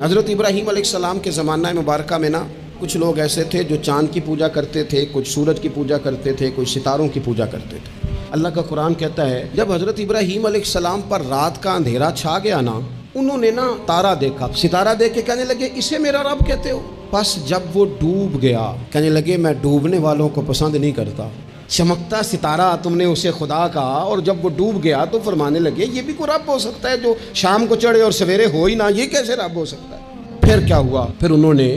حضرت ابراہیم علیہ السلام کے زمانہ مبارکہ میں کچھ لوگ ایسے تھے جو چاند کی پوجا کرتے تھے، کچھ سورج کی پوجا کرتے تھے، کچھ ستاروں کی پوجا کرتے تھے۔ اللہ کا قرآن کہتا ہے جب حضرت ابراہیم علیہ السلام پر رات کا اندھیرا چھا گیا انہوں نے تارا دیکھا، ستارہ دیکھ کے کہنے لگے اسے میرا رب کہتے ہو؟ بس جب وہ ڈوب گیا کہنے لگے میں ڈوبنے والوں کو پسند نہیں کرتا، چمکتا ستارہ تم نے اسے خدا کہا، اور جب وہ ڈوب گیا تو فرمانے لگے یہ بھی کوئی رب ہو سکتا ہے جو شام کو چڑھے اور سویرے ہو ہی نہ، یہ کیسے رب ہو سکتا ہے؟ پھر کیا ہوا؟ پھر انہوں نے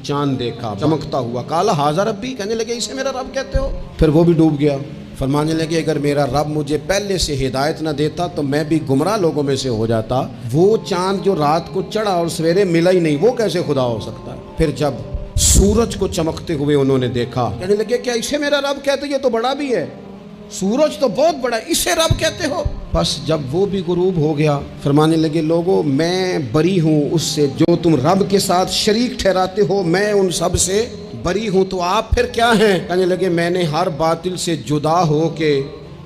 چاند دیکھا چمکتا ہوا، کالا ہاذا ربی، کہنے لگے اسے میرا رب کہتے ہو؟ پھر وہ بھی ڈوب گیا۔ فرمانے لگے اگر میرا رب مجھے پہلے سے ہدایت نہ دیتا تو میں بھی گمراہ لوگوں میں سے ہو جاتا، وہ چاند جو رات کو چڑھا اور سویرے ملا ہی نہیں، وہ کیسے خدا ہو سکتا ہے؟ پھر جب سورج کو چمکتے ہوئے انہوں نے دیکھا کہنے لگے کیا اسے میرا رب کہتے؟ یہ تو بڑا بھی ہے، سورج تو بہت بڑا ہے، اسے رب کہتے ہو؟ بس جب وہ بھی غروب ہو گیا فرمانے لگے لوگوں میں بری ہوں اس سے جو تم رب کے ساتھ شریک ٹھہراتے ہو، میں ان سب سے بری ہوں، تو آپ پھر کیا ہیں؟ کہنے لگے میں نے ہر باطل سے جدا ہو کے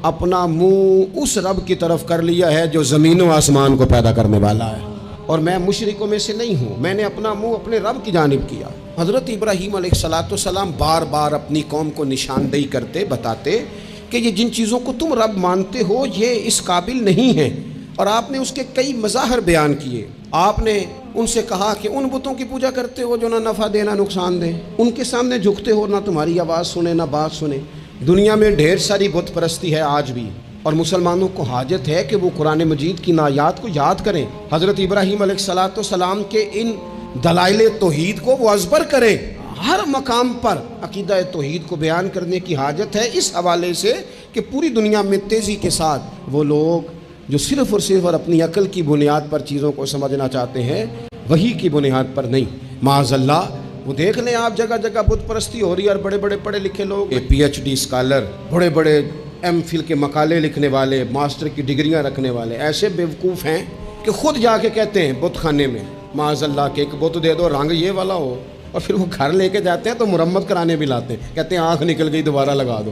اپنا منہ اس رب کی طرف کر لیا ہے جو زمین و آسمان کو پیدا کرنے والا ہے، اور میں مشرکوں میں سے نہیں ہوں، میں نے اپنا منہ اپنے رب کی جانب کیا۔ حضرت ابراہیم علیہ السلام بار بار اپنی قوم کو نشاندہی کرتے بتاتے کہ یہ جن چیزوں کو تم رب مانتے ہو یہ اس قابل نہیں ہیں، اور آپ نے اس کے کئی مظاہر بیان کیے۔ آپ نے ان سے کہا کہ ان بتوں کی پوجا کرتے ہو جو نہ نفع دے نہ نقصان دے، ان کے سامنے جھکتے ہو نہ تمہاری آواز سنے نہ بات سنے۔ دنیا میں ڈھیر ساری بت پرستی ہے آج بھی، اور مسلمانوں کو حاجت ہے کہ وہ قرآن مجید کی آیات کو یاد کریں، حضرت ابراہیم علیہ السلام کے ان دلائل توحید کو وہ ازبر کریں۔ ہر مقام پر عقیدہ توحید کو بیان کرنے کی حاجت ہے اس حوالے سے کہ پوری دنیا میں تیزی کے ساتھ وہ لوگ جو صرف اور صرف اور اپنی عقل کی بنیاد پر چیزوں کو سمجھنا چاہتے ہیں، وہی کی بنیاد پر نہیں، معاذ اللہ۔ وہ دیکھ لیں آپ جگہ جگہ بت پرستی ہو رہی ہے، اور بڑے بڑے پڑھے لکھے لوگ پی ایچ ڈی اسکالر، بڑے بڑے ایم فل کے مقالے لکھنے والے، ماسٹر کی ڈگریاں رکھنے والے ایسے بیوقوف ہیں کہ خود جا کے کہتے ہیں بت خانے میں معاذ اللہ کہ ایک بت دے دو رنگ یہ والا ہو، اور پھر وہ گھر لے کے جاتے ہیں تو مرمت کرانے بھی لاتے ہیں، کہتے ہیں آنکھ نکل گئی دوبارہ لگا دو۔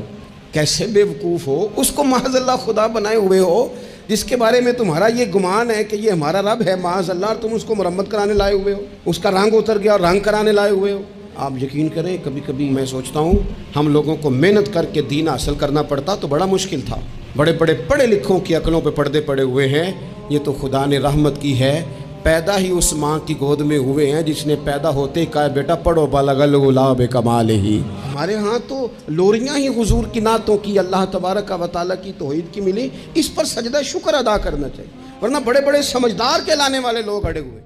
کیسے بیوقوف ہو، اس کو معاذ اللہ خدا بنائے ہوئے ہو جس کے بارے میں تمہارا یہ گمان ہے کہ یہ ہمارا رب ہے معاذ اللہ، اور تم اس کو مرمت کرانے لائے ہوئے ہو، اس کا رنگ اتر گیا اور رنگ کرانے لائے ہوئے ہو۔ آپ یقین کریں کبھی کبھی میں سوچتا ہوں ہم لوگوں کو محنت کر کے دین حاصل کرنا پڑتا تو بڑا مشکل تھا۔ بڑے بڑے پڑھے لکھوں کی عقلوں پہ پردے پڑے ہوئے ہیں، یہ تو خدا نے رحمت کی ہے، پیدا ہی اس ماں کی گود میں ہوئے ہیں جس نے پیدا ہوتے ہی کہا بیٹا پڑھو بالغ الغلام بکمال ہی۔ ہمارے ہاں تو لوریاں ہی حضور کی نعتوں کی، اللہ تبارک و تعالیٰ کی توحید کی ملی، اس پر سجدہ شکر ادا کرنا چاہیے، ورنہ بڑے بڑے سمجھدار کہلانے والے لوگ اڑے ہوئے۔